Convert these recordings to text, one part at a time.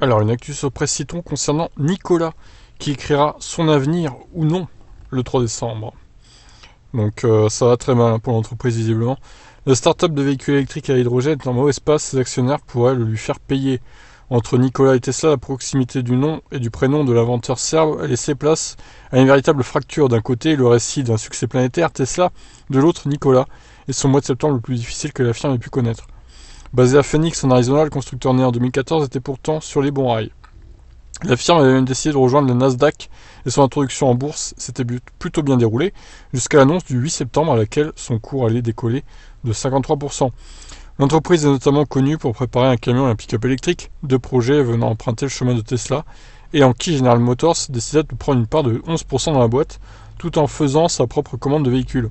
Alors, une actu surprise citons concernant Nikola, qui écrira son avenir ou non le 3 décembre. Donc ça va très mal pour l'entreprise visiblement. La start-up de véhicules électriques à hydrogène est en mauvais passe, ses actionnaires pourraient le lui faire payer. Entre Nikola et Tesla, la proximité du nom et du prénom de l'inventeur serbe a laissé place à une véritable fracture. D'un côté, le récit d'un succès planétaire, Tesla, de l'autre, Nikola, et son mois de septembre le plus difficile que la firme ait pu connaître. Basé à Phoenix, en Arizona, le constructeur né en 2014 était pourtant sur les bons rails. La firme avait même décidé de rejoindre le Nasdaq et son introduction en bourse s'était plutôt bien déroulée jusqu'à l'annonce du 8 septembre à laquelle son cours allait décoller de 53%. L'entreprise est notamment connue pour préparer un camion et un pick-up électrique, deux projets venant emprunter le chemin de Tesla, et en qui General Motors décida de prendre une part de 11% dans la boîte, tout en faisant sa propre commande de véhicules.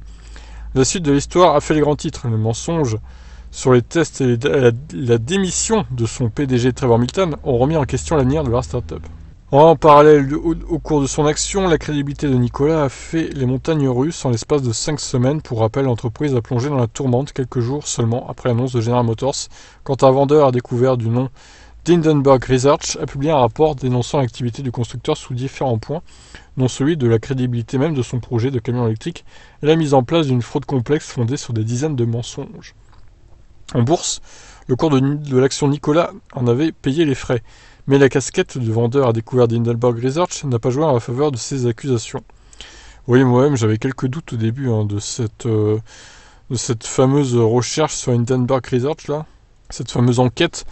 La suite de l'histoire a fait les grands titres, le mensonge sur les tests et la démission de son PDG Trevor Milton ont remis en question l'avenir de la start-up. En parallèle, au cours de son action, la crédibilité de Nikola a fait les montagnes russes en l'espace de 5 semaines. Pour rappel, l'entreprise a plongé dans la tourmente quelques jours seulement après l'annonce de General Motors, quand un vendeur à découvert du nom d'Hindenburg Research a publié un rapport dénonçant l'activité du constructeur sous différents points, dont celui de la crédibilité même de son projet de camion électrique et la mise en place d'une fraude complexe fondée sur des dizaines de mensonges. En bourse, le cours de l'action Nikola en avait payé les frais, mais la casquette de vendeur à découvert d'Hindenburg Research n'a pas joué en la faveur de ces accusations. Oui, moi-même j'avais quelques doutes au début de cette fameuse recherche sur Hindenburg Research, là, cette fameuse enquête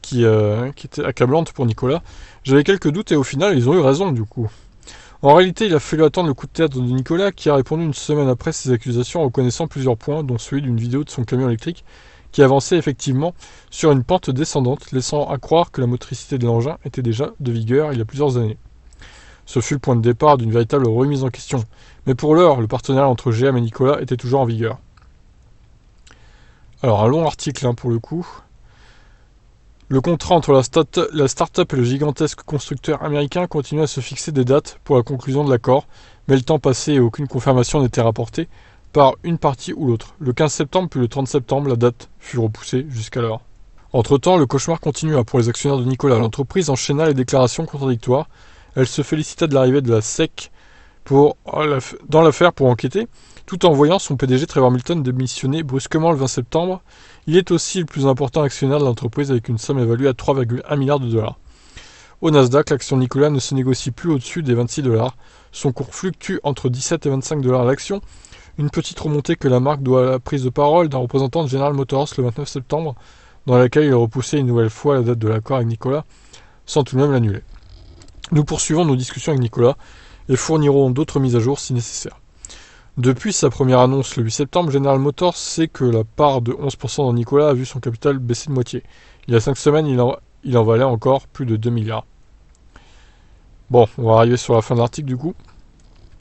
qui était accablante pour Nikola. J'avais quelques doutes et au final ils ont eu raison du coup. En réalité, il a fallu attendre le coup de théâtre de Nikola qui a répondu une semaine après ces accusations en reconnaissant plusieurs points, dont celui d'une vidéo de son camion électrique qui avançait effectivement sur une pente descendante, laissant à croire que la motricité de l'engin était déjà de vigueur il y a plusieurs années. Ce fut le point de départ d'une véritable remise en question. Mais pour l'heure, le partenariat entre GM et Nikola était toujours en vigueur. Alors, un long article pour le coup. Le contrat entre la start-up et le gigantesque constructeur américain continuait à se fixer des dates pour la conclusion de l'accord, mais le temps passé et aucune confirmation n'était rapportée par une partie ou l'autre. Le 15 septembre puis le 30 septembre, la date fut repoussée jusqu'alors. Entre-temps, le cauchemar continua pour les actionnaires de Nikola. L'entreprise enchaîna les déclarations contradictoires. Elle se félicitait de l'arrivée de la SEC dans l'affaire pour enquêter, tout en voyant son PDG Trevor Milton démissionner brusquement le 20 septembre. Il est aussi le plus important actionnaire de l'entreprise avec une somme évaluée à 3,1 milliards de dollars. Au Nasdaq, l'action Nikola ne se négocie plus au-dessus des 26 dollars. Son cours fluctue entre 17 et 25 dollars l'action. Une petite remontée que la marque doit à la prise de parole d'un représentant de General Motors le 29 septembre, dans laquelle il repoussait une nouvelle fois la date de l'accord avec Nikola, sans tout de même l'annuler. Nous poursuivons nos discussions avec Nikola et fournirons d'autres mises à jour si nécessaire. Depuis sa première annonce le 8 septembre, General Motors sait que la part de 11% dans Nikola a vu son capital baisser de moitié. Il y a 5 semaines, il en valait encore plus de 2 milliards. Bon, on va arriver sur la fin de l'article du coup.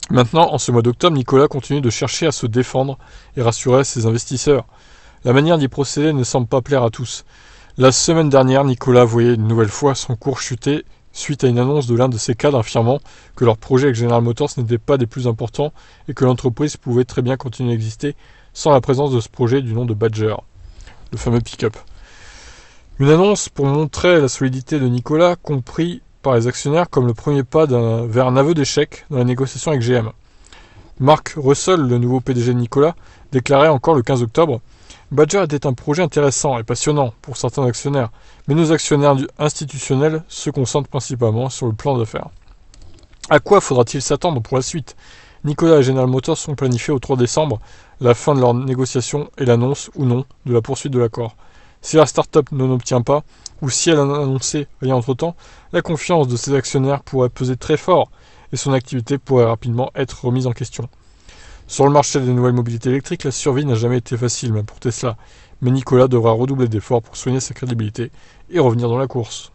Maintenant, en ce mois d'octobre, Nikola continue de chercher à se défendre et rassurer ses investisseurs. La manière d'y procéder ne semble pas plaire à tous. La semaine dernière, Nikola voyait une nouvelle fois son cours chuter suite à une annonce de l'un de ses cadres affirmant que leur projet avec General Motors n'était pas des plus importants et que l'entreprise pouvait très bien continuer à exister sans la présence de ce projet du nom de Badger, le fameux pick-up. Une annonce pour montrer la solidité de Nikola, compris par les actionnaires comme le premier pas vers un aveu d'échec dans la négociation avec GM. Mark Russell, le nouveau PDG de Nikola, déclarait encore le 15 octobre « Badger était un projet intéressant et passionnant pour certains actionnaires, mais nos actionnaires institutionnels se concentrent principalement sur le plan d'affaires. » À quoi faudra-t-il s'attendre pour la suite ? Nikola et General Motors ont planifié au 3 décembre la fin de leurs négociations et l'annonce ou non de la poursuite de l'accord. Si la start-up n'en obtient pas, ou si elle en a annoncé rien entre-temps, la confiance de ses actionnaires pourrait peser très fort et son activité pourrait rapidement être remise en question. Sur le marché des nouvelles mobilités électriques, la survie n'a jamais été facile, même pour Tesla, mais Nikola devra redoubler d'efforts pour soigner sa crédibilité et revenir dans la course.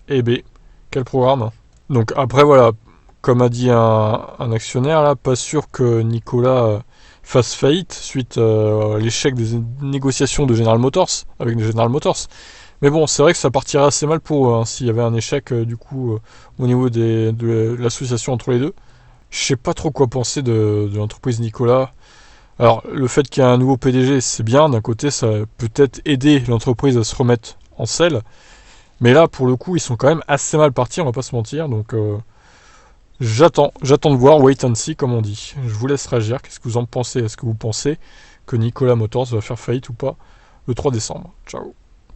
Eh ben, quel programme ? Donc après voilà, comme a dit un actionnaire, là, pas sûr que Nikola fasse faillite suite à l'échec des négociations de General Motors, avec General Motors. Mais bon, c'est vrai que ça partirait assez mal pour eux, s'il y avait un échec au niveau de l'association entre les deux. Je sais pas trop quoi penser de l'entreprise Nikola. Alors, le fait qu'il y ait un nouveau PDG, c'est bien. D'un côté, ça va peut-être aider l'entreprise à se remettre en selle. Mais là, pour le coup, ils sont quand même assez mal partis, on va pas se mentir. Donc, j'attends de voir, wait and see, comme on dit. Je vous laisse réagir. Qu'est-ce que vous en pensez? Est-ce que vous pensez que Nikola Motors va faire faillite ou pas le 3 décembre? Ciao.